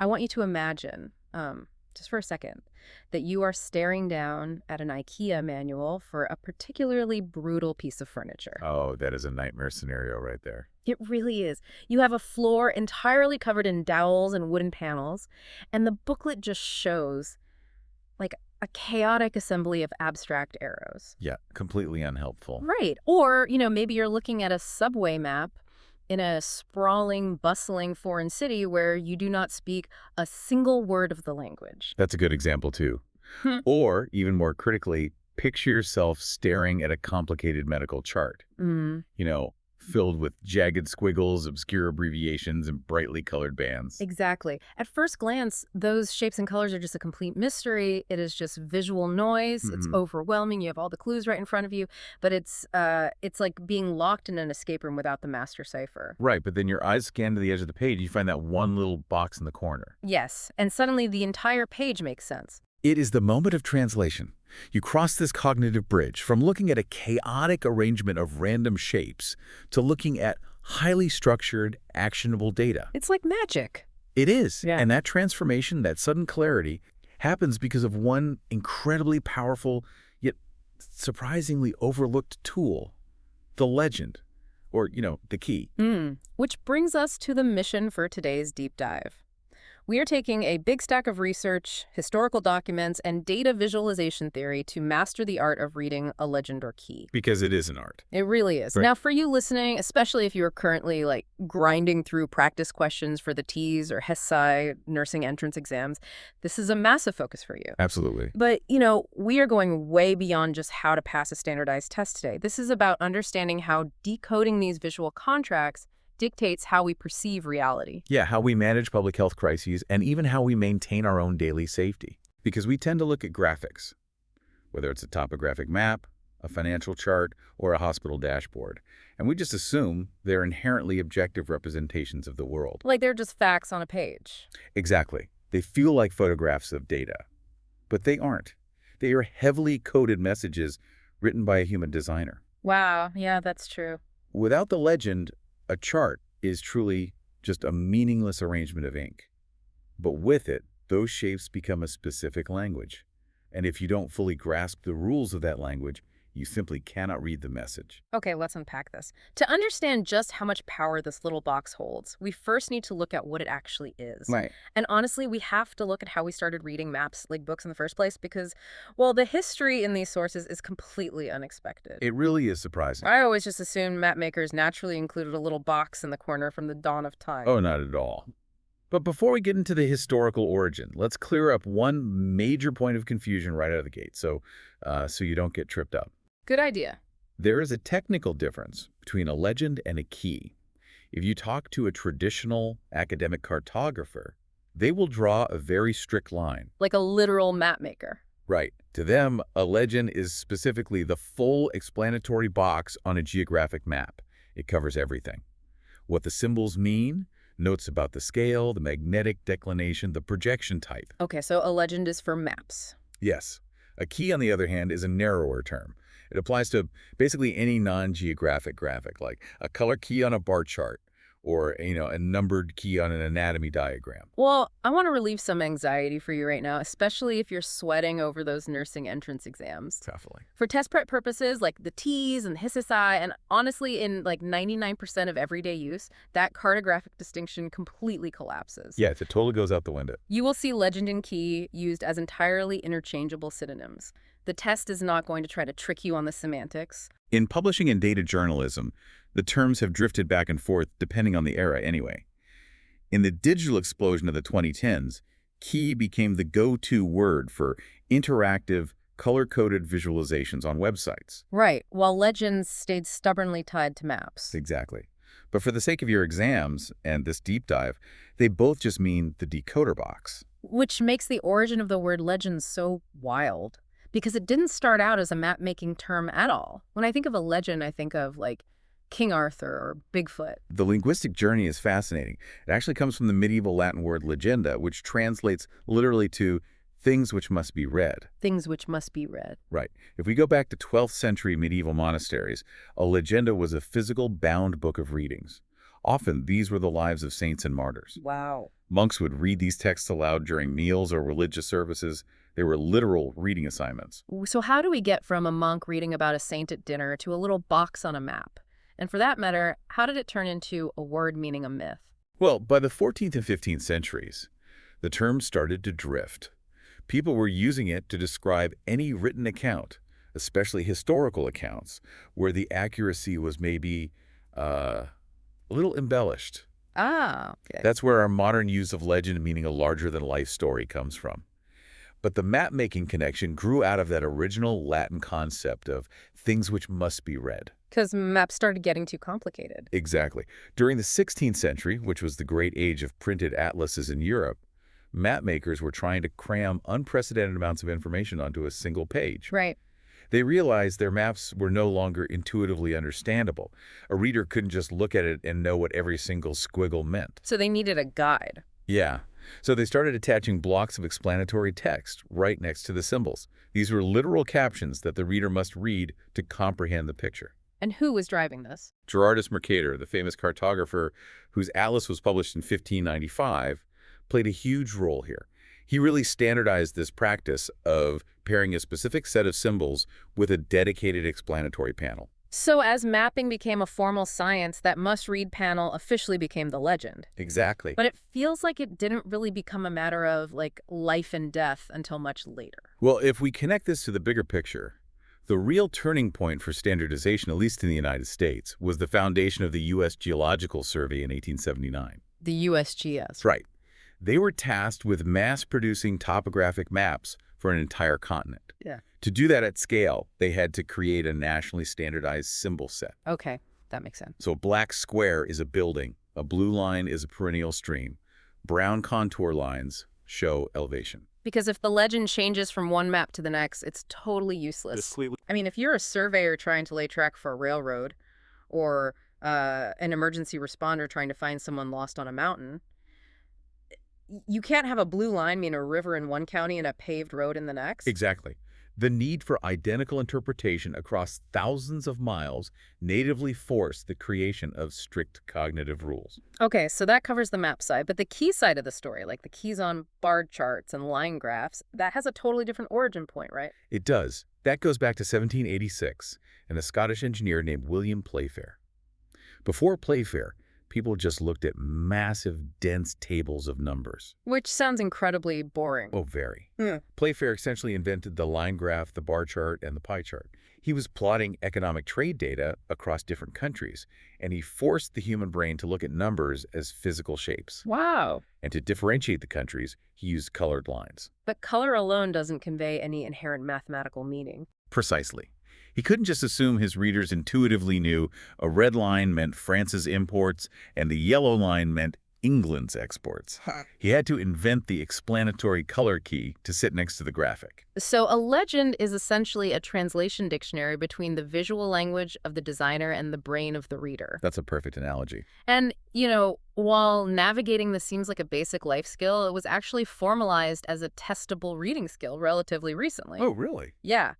I want you to imagine, just for a second, that you are staring down at an IKEA manual for a particularly brutal piece of furniture. Oh, that is a nightmare scenario right there. It really is. You have a floor entirely covered in dowels and wooden panels, and the booklet just shows, like, a chaotic assembly of abstract arrows. Yeah, completely unhelpful. Right. Or, maybe you're looking at a subway map in a sprawling, bustling foreign city where you do not speak a single word of the language. That's a good example, too. Or, even more critically, picture yourself staring at a complicated medical chart. Mm. Filled with jagged squiggles, obscure abbreviations, and brightly colored bands. Exactly. At first glance, those shapes and colors are just a complete mystery. It is just visual noise. It's overwhelming. You have all the clues right in front of you, but it's like being locked in an escape room without the master cipher. Right, but then your eyes scan to the edge of the page, and you find that one little box in the corner. Yes, and suddenly the entire page makes sense. It is the moment of translation. You cross this cognitive bridge from looking at a chaotic arrangement of random shapes to looking at highly structured, actionable data. It's like magic. It is. Yeah. And that transformation, that sudden clarity, happens because of one incredibly powerful, yet surprisingly overlooked tool, the legend, or, the key. Which brings us to the mission for today's deep dive. We are taking a big stack of research, historical documents, and data visualization theory to master the art of reading a legend or key. Because it is an art. It really is. Right. Now, for you listening, especially if you're currently grinding through practice questions for the TEAS or HESI nursing entrance exams, this is a massive focus for you. Absolutely. But, we are going way beyond just how to pass a standardized test today. This is about understanding how decoding these visual contracts dictates how we perceive reality. Yeah, how we manage public health crises and even how we maintain our own daily safety. Because we tend to look at graphics, whether it's a topographic map, a financial chart, or a hospital dashboard, and we just assume they're inherently objective representations of the world. Like they're just facts on a page. Exactly. They feel like photographs of data, but they aren't. They are heavily coded messages written by a human designer. Wow, yeah, that's true. Without the legend, a chart is truly just a meaningless arrangement of ink. But with it, those shapes become a specific language. And if you don't fully grasp the rules of that language, you simply cannot read the message. Okay, let's unpack this. To understand just how much power this little box holds, we first need to look at what it actually is. Right. And honestly, we have to look at how we started reading maps, like books in the first place, because, well, the history in these sources is completely unexpected. It really is surprising. I always just assumed map makers naturally included a little box in the corner from the dawn of time. Oh, not at all. But before we get into the historical origin, let's clear up one major point of confusion right out of the gate, so you don't get tripped up. Good idea. There is a technical difference between a legend and a key. If you talk to a traditional academic cartographer, they will draw a very strict line. Like a literal map maker. Right. To them, a legend is specifically the full explanatory box on a geographic map. It covers everything. What the symbols mean, notes about the scale, the magnetic declination, the projection type. Okay, so a legend is for maps. Yes. A key, on the other hand, is a narrower term. It applies to basically any non-geographic graphic, like a color key on a bar chart or, a numbered key on an anatomy diagram. Well, I want to relieve some anxiety for you right now, especially if you're sweating over those nursing entrance exams. Definitely. For test prep purposes, like the TEAS and HESI A2, and honestly, in 99% of everyday use, that cartographic distinction completely collapses. Yeah, it totally goes out the window. You will see legend and key used as entirely interchangeable synonyms. The test is not going to try to trick you on the semantics. In publishing and data journalism, the terms have drifted back and forth depending on the era anyway. In the digital explosion of the 2010s, key became the go-to word for interactive, color-coded visualizations on websites. Right, while legends stayed stubbornly tied to maps. Exactly. But for the sake of your exams and this deep dive, they both just mean the decoder box. Which makes the origin of the word legend so wild, because it didn't start out as a map-making term at all. When I think of a legend, I think of, King Arthur or Bigfoot. The linguistic journey is fascinating. It actually comes from the medieval Latin word legenda, which translates literally to things which must be read. Things which must be read. Right. If we go back to 12th century medieval monasteries, a legenda was a physical bound book of readings. Often, these were the lives of saints and martyrs. Wow. Monks would read these texts aloud during meals or religious services. They were literal reading assignments. So how do we get from a monk reading about a saint at dinner to a little box on a map? And for that matter, how did it turn into a word meaning a myth? Well, by the 14th and 15th centuries, the term started to drift. People were using it to describe any written account, especially historical accounts, where the accuracy was maybe a little embellished. Ah, okay. That's where our modern use of legend, meaning a larger-than-life story, comes from. But the map-making connection grew out of that original Latin concept of things which must be read. Because maps started getting too complicated. Exactly. During the 16th century, which was the great age of printed atlases in Europe, map makers were trying to cram unprecedented amounts of information onto a single page. Right. They realized their maps were no longer intuitively understandable. A reader couldn't just look at it and know what every single squiggle meant. So they needed a guide. Yeah. So they started attaching blocks of explanatory text right next to the symbols. These were literal captions that the reader must read to comprehend the picture. And who was driving this? Gerardus Mercator, the famous cartographer whose atlas was published in 1595, played a huge role here. He really standardized this practice of pairing a specific set of symbols with a dedicated explanatory panel. So as mapping became a formal science, that must-read panel officially became the legend. Exactly. But it feels like it didn't really become a matter of, like, life and death until much later. Well, if we connect this to the bigger picture, the real turning point for standardization, at least in the United States, was the foundation of the U.S. Geological Survey in 1879. The USGS. That's right. They were tasked with mass-producing topographic maps for an entire continent. Yeah. To do that at scale, they had to create a nationally standardized symbol set. Okay, that makes sense. So a black square is a building, a blue line is a perennial stream, brown contour lines show elevation. Because if the legend changes from one map to the next, it's totally useless. I mean, if you're a surveyor trying to lay track for a railroad or an emergency responder trying to find someone lost on a mountain, you can't have a blue line mean a river in one county and a paved road in the next. Exactly. The need for identical interpretation across thousands of miles natively forced the creation of strict cognitive rules. Okay, so that covers the map side, but the key side of the story, like the keys on bar charts and line graphs, that has a totally different origin point, right? It does. That goes back to 1786 and a Scottish engineer named William Playfair. Before Playfair, people just looked at massive, dense tables of numbers. Which sounds incredibly boring. Oh, very. Yeah. Playfair essentially invented the line graph, the bar chart, and the pie chart. He was plotting economic trade data across different countries, and he forced the human brain to look at numbers as physical shapes. Wow. And to differentiate the countries, he used colored lines. But color alone doesn't convey any inherent mathematical meaning. Precisely. He couldn't just assume his readers intuitively knew a red line meant France's imports and the yellow line meant England's exports. He had to invent the explanatory color key to sit next to the graphic. So a legend is essentially a translation dictionary between the visual language of the designer and the brain of the reader. That's a perfect analogy. And, you know, while navigating this seems like a basic life skill, it was actually formalized as a testable reading skill relatively recently. Oh, really? Yeah.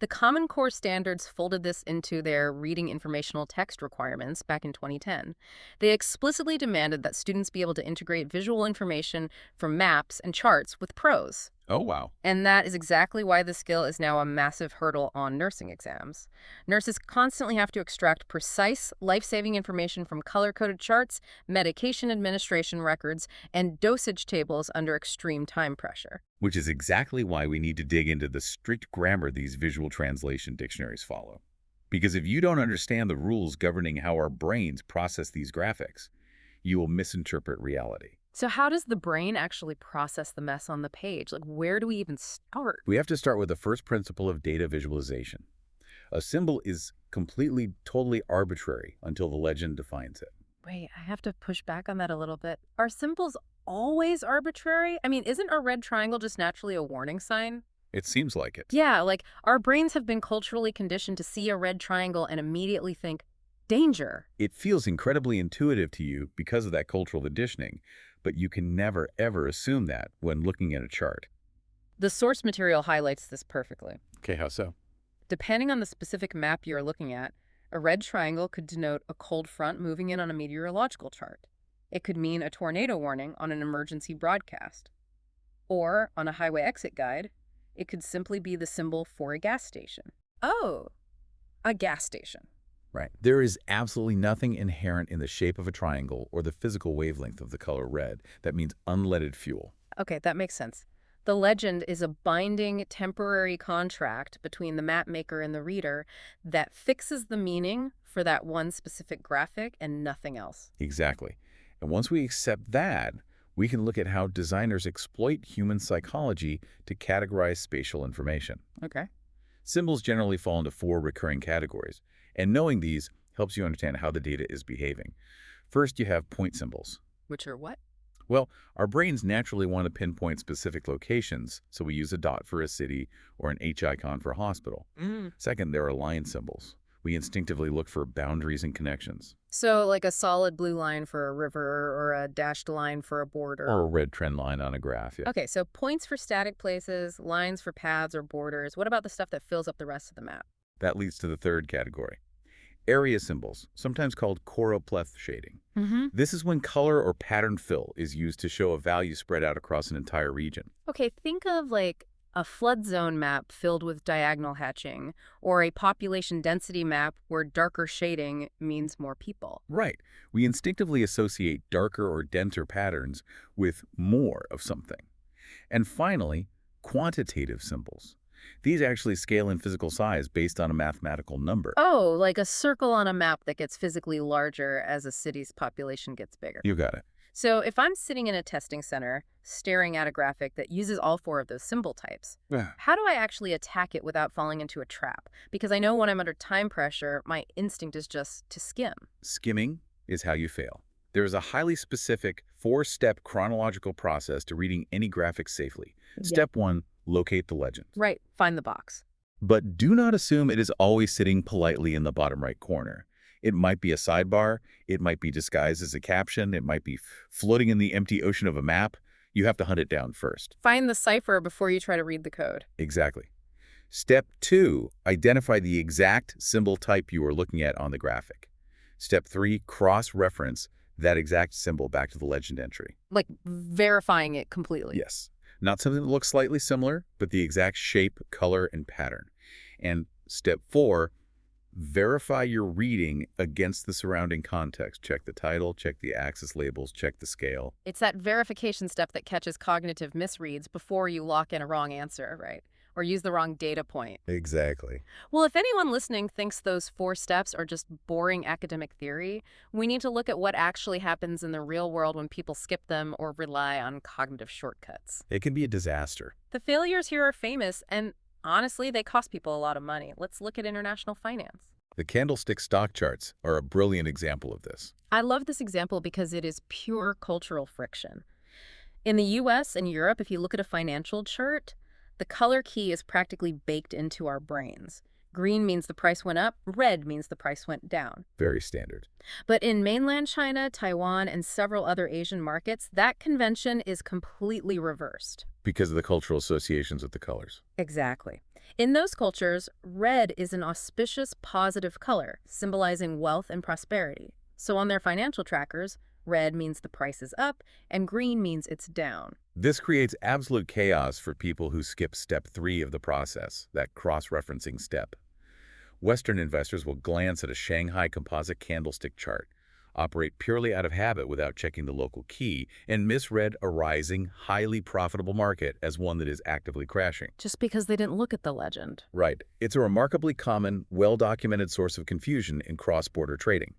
The Common Core standards folded this into their reading informational text requirements back in 2010. They explicitly demanded that students be able to integrate visual information from maps and charts with prose. Oh, wow. And that is exactly why the skill is now a massive hurdle on nursing exams. Nurses constantly have to extract precise, life-saving information from color-coded charts, medication administration records, and dosage tables under extreme time pressure. Which is exactly why we need to dig into the strict grammar these visual translation dictionaries follow. Because if you don't understand the rules governing how our brains process these graphics, you will misinterpret reality. So how does the brain actually process the mess on the page? Like, where do we even start? We have to start with the first principle of data visualization. A symbol is completely, totally arbitrary until the legend defines it. Wait, I have to push back on that a little bit. Are symbols always arbitrary? I mean, isn't a red triangle just naturally a warning sign? It seems like it. Yeah, like our brains have been culturally conditioned to see a red triangle and immediately think, danger. It feels incredibly intuitive to you because of that cultural conditioning, but you can never, ever assume that when looking at a chart. The source material highlights this perfectly. Okay, how so? Depending on the specific map you're looking at, a red triangle could denote a cold front moving in on a meteorological chart. It could mean a tornado warning on an emergency broadcast. Or, on a highway exit guide, it could simply be the symbol for a gas station. Oh, a gas station. Right. There is absolutely nothing inherent in the shape of a triangle or the physical wavelength of the color red that means unleaded fuel. Okay, that makes sense. The legend is a binding temporary contract between the map maker and the reader that fixes the meaning for that one specific graphic and nothing else. Exactly. And once we accept that, we can look at how designers exploit human psychology to categorize spatial information. Okay. Symbols generally fall into 4 recurring categories, and knowing these helps you understand how the data is behaving. First, you have point symbols. Which are what? Well, our brains naturally want to pinpoint specific locations, so we use a dot for a city or an H icon for a hospital. Second, there are line symbols. We instinctively look for boundaries and connections. So, like a solid blue line for a river or a dashed line for a border. Or a red trend line on a graph, yeah. Okay, so points for static places, lines for paths or borders. What about the stuff that fills up the rest of the map? That leads to the third category. Area symbols, sometimes called choropleth shading. This is when color or pattern fill is used to show a value spread out across an entire region. Okay, think of like a flood zone map filled with diagonal hatching, or a population density map where darker shading means more people. Right. We instinctively associate darker or denser patterns with more of something. And finally, quantitative symbols. These actually scale in physical size based on a mathematical number. Oh, like a circle on a map that gets physically larger as a city's population gets bigger. You got it. So if I'm sitting in a testing center, staring at a graphic that uses all 4 of those symbol types, how do I actually attack it without falling into a trap? Because I know when I'm under time pressure, my instinct is just to skim. Skimming is how you fail. There is a highly specific 4-step chronological process to reading any graphic safely. Step 1, locate the legend. Right, find the box. But do not assume it is always sitting politely in the bottom right corner. It might be a sidebar, it might be disguised as a caption, it might be floating in the empty ocean of a map. You have to hunt it down first. Find the cipher before you try to read the code. Exactly. Step 2, identify the exact symbol type you are looking at on the graphic. Step 3, cross-reference that exact symbol back to the legend entry. Like verifying it completely. Yes. Not something that looks slightly similar, but the exact shape, color, and pattern. And step 4, verify your reading against the surrounding context. Check the title, check the axis labels, check the scale. It's that verification step that catches cognitive misreads before you lock in a wrong answer, right? Or use the wrong data point. Exactly. Well, if anyone listening thinks those 4 steps are just boring academic theory, we need to look at what actually happens in the real world when people skip them or rely on cognitive shortcuts. It can be a disaster. The failures here are famous, and honestly, they cost people a lot of money. Let's look at international finance. The candlestick stock charts are a brilliant example of this. I love this example because it is pure cultural friction. In the US and Europe, if you look at a financial chart, the color key is practically baked into our brains. Green means the price went up, red means the price went down. Very standard. But in mainland China, Taiwan, and several other Asian markets, that convention is completely reversed. Because of the cultural associations with the colors. Exactly. In those cultures, red is an auspicious, positive color, symbolizing wealth and prosperity. So on their financial trackers, red means the price is up, and green means it's down. This creates absolute chaos for people who skip step 3 of the process, that cross-referencing step. Western investors will glance at a Shanghai composite candlestick chart, operate purely out of habit without checking the local key, and misread a rising, highly profitable market as one that is actively crashing. Just because they didn't look at the legend. Right. It's a remarkably common, well-documented source of confusion in cross-border trading.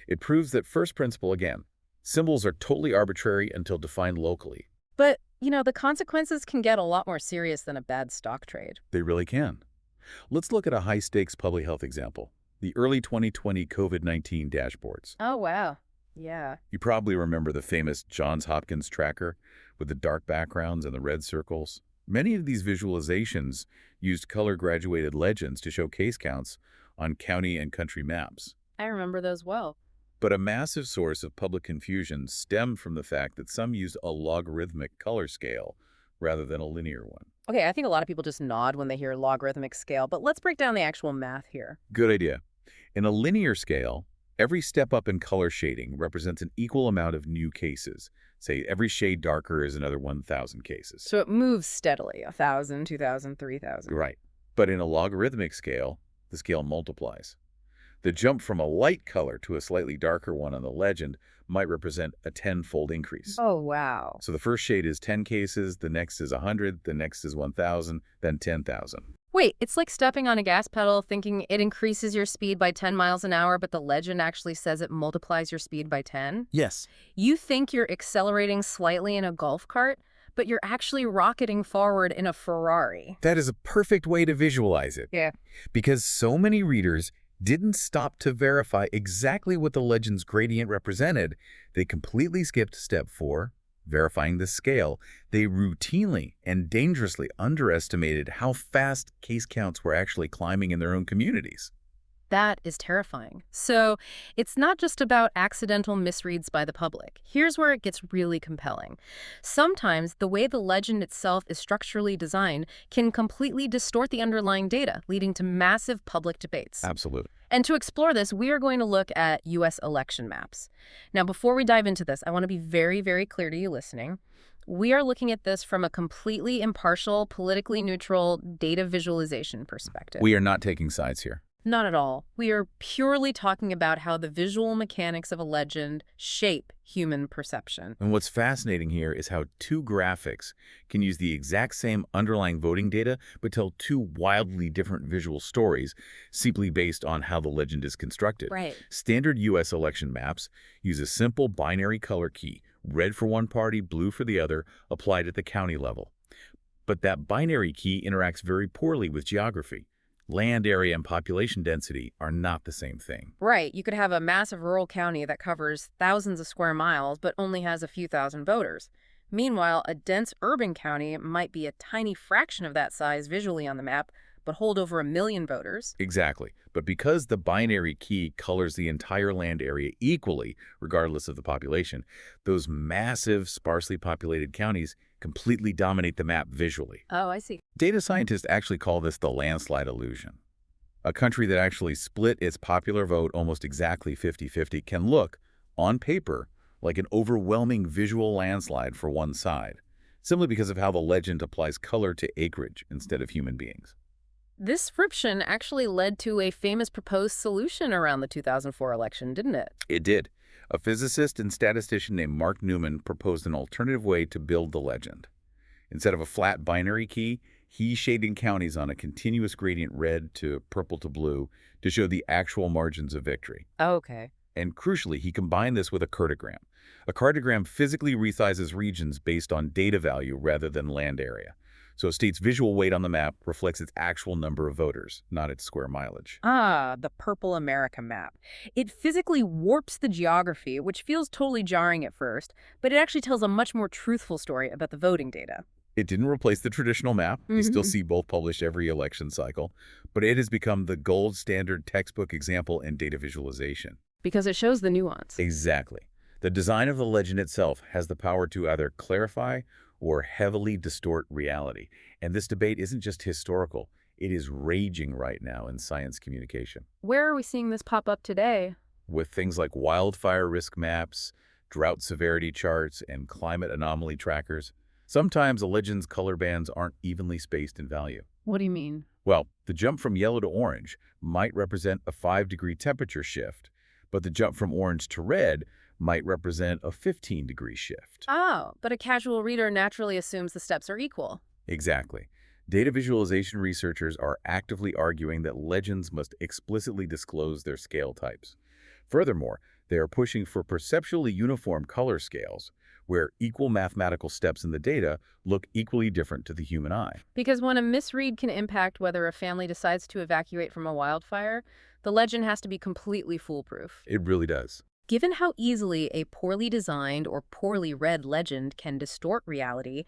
It proves that first principle again, symbols are totally arbitrary until defined locally. But, the consequences can get a lot more serious than a bad stock trade. They really can. Let's look at a high-stakes public health example, the early 2020 COVID-19 dashboards. Oh, wow. Yeah. You probably remember the famous Johns Hopkins tracker with the dark backgrounds and the red circles. Many of these visualizations used color-graduated legends to show case counts on county and country maps. I remember those well. But a massive source of public confusion stemmed from the fact that some used a logarithmic color scale rather than a linear one. Okay, I think a lot of people just nod when they hear logarithmic scale, but let's break down the actual math here. Good idea. In a linear scale, Every step up in color shading represents an equal amount of new cases. Say every shade darker is another 1,000 cases. So it moves steadily, 1,000, 2,000, 3,000. Right. But in a logarithmic scale, the scale multiplies. The jump from a light color to a slightly darker one on the legend might represent a 10-fold increase. Oh, wow. So the first shade is 10 cases, the next is 100, the next is 1,000, then 10,000. Wait, it's like stepping on a gas pedal thinking it increases your speed by 10 miles an hour, but the legend actually says it multiplies your speed by 10? Yes. You think you're accelerating slightly in a golf cart, but you're actually rocketing forward in a Ferrari. That is a perfect way to visualize it. Yeah. Because so many readers didn't stop to verify exactly what the legend's gradient represented. They completely skipped step 4, verifying the scale. They routinely and dangerously underestimated how fast case counts were actually climbing in their own communities. That is terrifying. So it's not just about accidental misreads by the public. Here's where it gets really compelling. Sometimes the way the legend itself is structurally designed can completely distort the underlying data, leading to massive public debates. Absolutely. And to explore this, we are going to look at U.S. election maps. Now, before we dive into this, I want to be very, very clear to you listening. We are looking at this from a completely impartial, politically neutral data visualization perspective. We are not taking sides here. Not at all. We are purely talking about how the visual mechanics of a legend shape human perception. And what's fascinating here is how two graphics can use the exact same underlying voting data, but tell two wildly different visual stories simply based on how the legend is constructed. Right. Standard U.S. election maps use a simple binary color key, red for one party, blue for the other, applied at the county level. But that binary key interacts very poorly with geography. Land area and population density are not the same thing. Right. You could have a massive rural county that covers thousands of square miles, but only has a few thousand voters. Meanwhile, a dense urban county might be a tiny fraction of that size visually on the map, but hold over 1 million voters. Exactly. But because the binary key colors the entire land area equally, regardless of the population, those massive, sparsely populated counties completely dominate the map visually. Oh, I see. Data scientists actually call this the landslide illusion. A country that actually split its popular vote almost exactly 50-50 can look, on paper, like an overwhelming visual landslide for one side, simply because of how the legend applies color to acreage instead of human beings. This friction actually led to a famous proposed solution around the 2004 election, didn't it? It did. A physicist and statistician named Mark Newman proposed an alternative way to build the legend. Instead of a flat binary key, he shaded counties on a continuous gradient red to purple to blue to show the actual margins of victory. Okay. And crucially, he combined this with a cartogram. A cartogram physically resizes regions based on data value rather than land area. So a state's visual weight on the map reflects its actual number of voters, not its square mileage. Ah, the Purple America map. It physically warps the geography, which feels totally jarring at first, but it actually tells a much more truthful story about the voting data. It didn't replace the traditional map. You still see both published every election cycle, but it has become the gold standard textbook example in data visualization. Because it shows the nuance. Exactly. The design of the legend itself has the power to either clarify or heavily distort reality. And this debate isn't just historical. It is raging right now in science communication. Where are we seeing this pop up today? With things like wildfire risk maps, drought severity charts, and climate anomaly trackers, sometimes a legend's color bands aren't evenly spaced in value. What do you mean? Well, the jump from yellow to orange might represent a 5-degree temperature shift, but the jump from orange to red might represent a 15-degree shift. Oh, but a casual reader naturally assumes the steps are equal. Exactly. Data visualization researchers are actively arguing that legends must explicitly disclose their scale types. Furthermore, they are pushing for perceptually uniform color scales, where equal mathematical steps in the data look equally different to the human eye. Because when a misread can impact whether a family decides to evacuate from a wildfire, the legend has to be completely foolproof. It really does. Given how easily a poorly designed or poorly read legend can distort reality,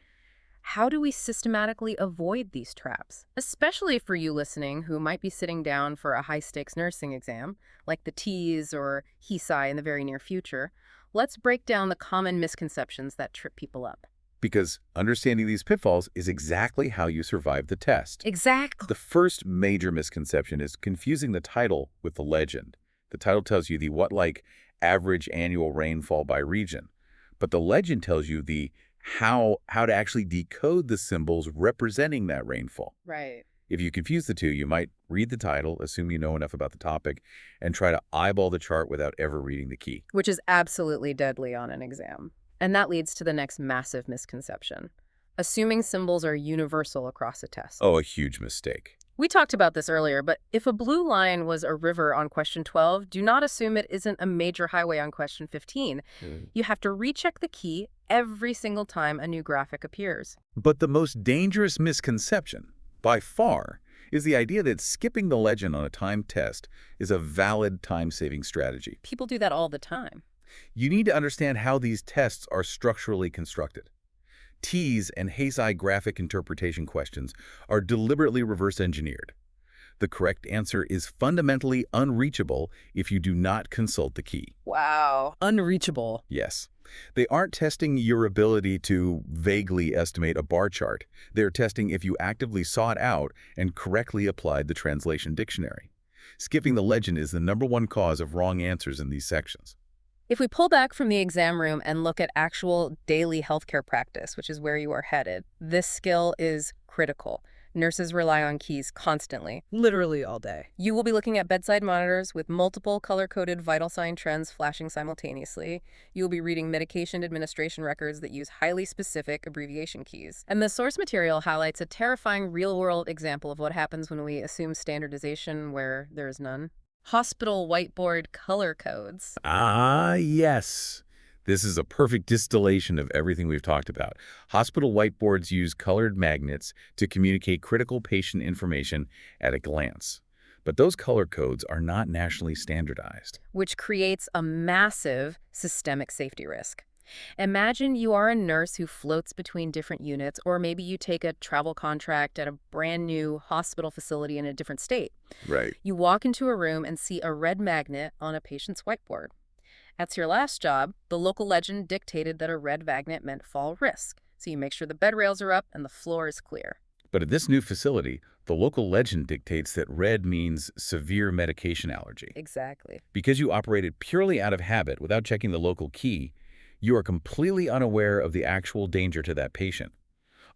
how do we systematically avoid these traps? Especially for you listening who might be sitting down for a high-stakes nursing exam, like the TEAS or HESI in the very near future. Let's break down the common misconceptions that trip people up. Because understanding these pitfalls is exactly how you survive the test. Exactly. The first major misconception is confusing the title with the legend. The title tells you the what average annual rainfall by region, but the legend tells you the how to actually decode the symbols representing that rainfall. Right. If you confuse the two, you might read the title, assume you know enough about the topic, and try to eyeball the chart without ever reading the key. Which is absolutely deadly on an exam. And that leads to the next massive misconception: assuming symbols are universal across a test. Oh, a huge mistake. We talked about this earlier, but if a blue line was a river on question 12, do not assume it isn't a major highway on question 15. You have to recheck the key every single time a new graphic appears. But the most dangerous misconception, by far, is the idea that skipping the legend on a timed test is a valid time-saving strategy. People do that all the time. You need to understand how these tests are structurally constructed. TEAS and HESI graphic interpretation questions are deliberately reverse-engineered. The correct answer is fundamentally unreachable if you do not consult the key. Wow. Unreachable. Yes. They aren't testing your ability to vaguely estimate a bar chart. They're testing if you actively sought out and correctly applied the translation dictionary. Skipping the legend is the #1 cause of wrong answers in these sections. If we pull back from the exam room and look at actual daily healthcare practice, which is where you are headed, this skill is critical. Nurses rely on keys constantly. Literally all day. You will be looking at bedside monitors with multiple color-coded vital sign trends flashing simultaneously. You will be reading medication administration records that use highly specific abbreviation keys. And the source material highlights a terrifying real-world example of what happens when we assume standardization where there is none. Hospital whiteboard color codes. Ah, yes. This is a perfect distillation of everything we've talked about. Hospital whiteboards use colored magnets to communicate critical patient information at a glance. But those color codes are not nationally standardized, Which creates a massive systemic safety risk. Imagine you are a nurse who floats between different units, or maybe you take a travel contract at a brand new hospital facility in a different state. Right. You walk into a room and see a red magnet on a patient's whiteboard. That's your last job. The local legend dictated that a red magnet meant fall risk, so you make sure the bed rails are up and the floor is clear. But at this new facility, the local legend dictates that red means severe medication allergy. Exactly. Because you operated purely out of habit without checking the local key, you are completely unaware of the actual danger to that patient.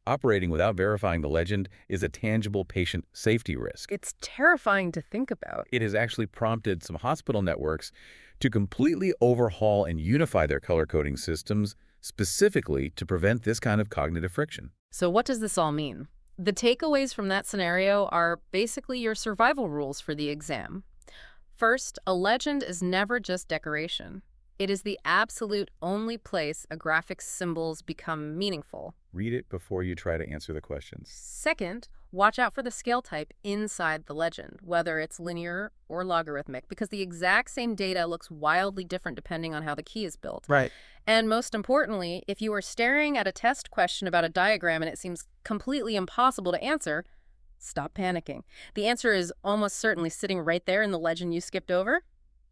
Operating without verifying the legend is a tangible patient safety risk. It's terrifying to think about. It has actually prompted some hospital networks to completely overhaul and unify their color coding systems specifically to prevent this kind of cognitive friction. So what does this all mean? The takeaways from that scenario are basically your survival rules for the exam. First, a legend is never just decoration. It is the absolute only place a graphic's symbols become meaningful. Read it before you try to answer the questions. Second, watch out for the scale type inside the legend, whether it's linear or logarithmic, because the exact same data looks wildly different depending on how the key is built. Right. And most importantly, if you are staring at a test question about a diagram and it seems completely impossible to answer, stop panicking. The answer is almost certainly sitting right there in the legend you skipped over.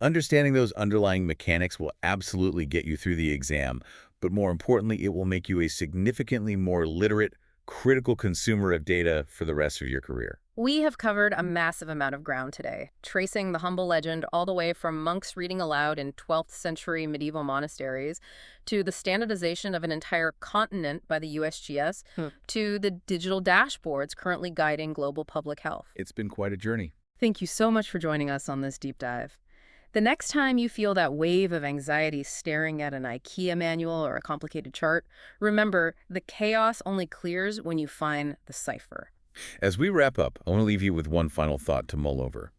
Understanding those underlying mechanics will absolutely get you through the exam, but more importantly, it will make you a significantly more literate, critical consumer of data for the rest of your career. We have covered a massive amount of ground today, tracing the humble legend all the way from monks reading aloud in 12th century medieval monasteries to the standardization of an entire continent by the USGS to the digital dashboards currently guiding global public health. It's been quite a journey. Thank you so much for joining us on this deep dive. The next time you feel that wave of anxiety staring at an IKEA manual or a complicated chart, remember, the chaos only clears when you find the cipher. As we wrap up, I want to leave you with one final thought to mull over.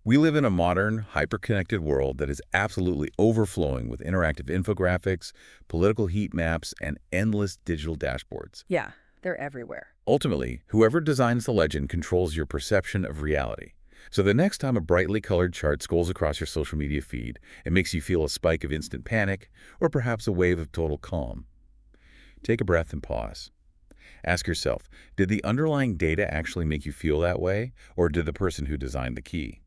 We live in a modern, hyper-connected world that is absolutely overflowing with interactive infographics, political heat maps, and endless digital dashboards. Yeah, they're everywhere. Ultimately, whoever designs the legend controls your perception of reality. So the next time a brightly colored chart scrolls across your social media feed, it makes you feel a spike of instant panic or perhaps a wave of total calm. Take a breath and pause. Ask yourself, did the underlying data actually make you feel that way, or did the person who designed the key?